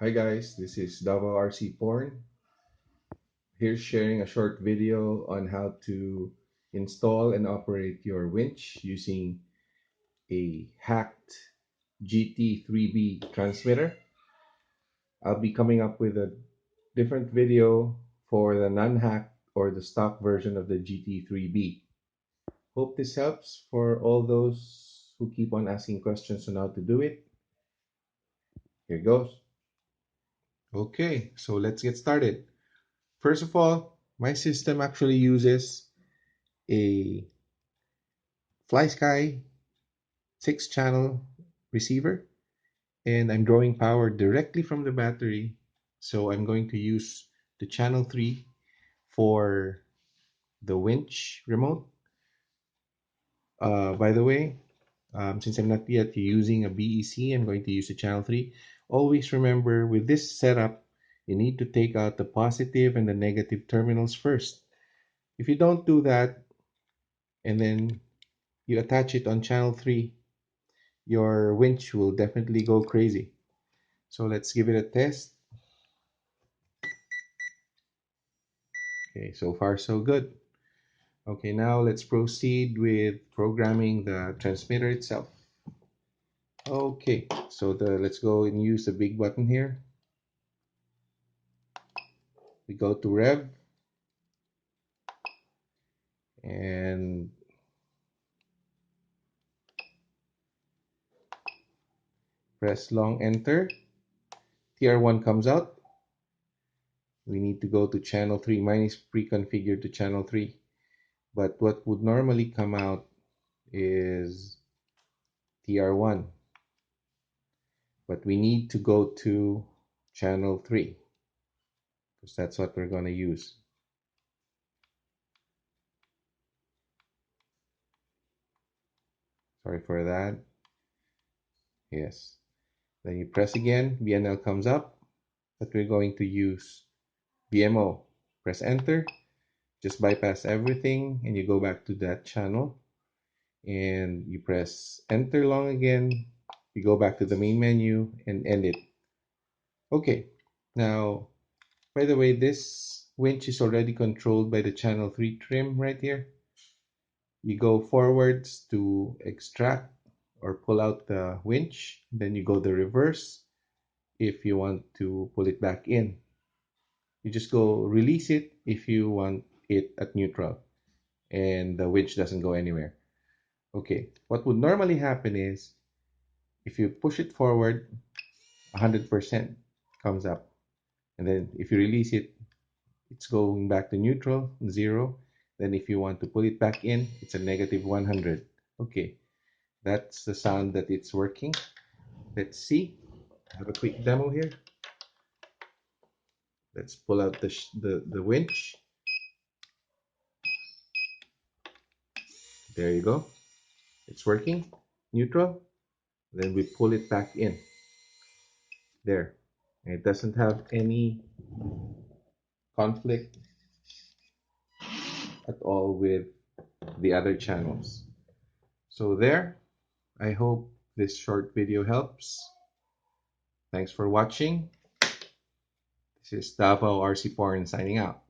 Hi guys, this is Davao RC Porn. Here's sharing a short video on how to install and operate your winch using a hacked GT3B transmitter. I'll be coming up with a different video for the non-hacked or the stock version of the GT3B. Hope this helps for all those who keep on asking questions on how to do it. Here goes. Okay, so let's get started. First of all, my system actually uses a Flysky 6-channel receiver, and I'm drawing power directly from the battery. So I'm going to use the channel 3 for the winch remote. By the way, since I'm not yet using a BEC, I'm going to use the channel 3. Always remember, with this setup, you need to take out the positive and the negative terminals first. If you don't do that, and then you attach it on channel 3, your winch will definitely go crazy. So let's give it a test. Okay, so far so good. Okay, now let's proceed with programming the transmitter itself. Okay, so let's go and use the big button here. We go to rev and press long enter. TR1 comes out. We need to go to channel 3. Mine is pre-configured to channel 3. But what would normally come out is TR1. But we need to go to channel 3 because that's what we're going to use. Sorry for that. Yes. Then you press again, BNL comes up, but we're going to use BMO. Press enter, just bypass everything, and you go back to that channel. And you press enter long again, you go back to the main menu and end it. Okay, now, by the way, this winch is already controlled by the channel 3 trim right here. You go forwards to extract or pull out the winch, then you go the reverse if you want to pull it back in. You just go release it if you want it at neutral and the winch doesn't go anywhere. Okay, what would normally happen is if you push it forward, 100% comes up. And then if you release it, it's going back to neutral, 0. Then if you want to pull it back in, it's a negative 100. Okay, that's the sound that it's working. Let's see. I have a quick demo here. Let's pull out the winch. There you go. It's working. Neutral. Then we pull it back in. There. And it doesn't have any conflict at all with the other channels. So there. I hope this short video helps. Thanks for watching. This is Davao RC Porn signing out.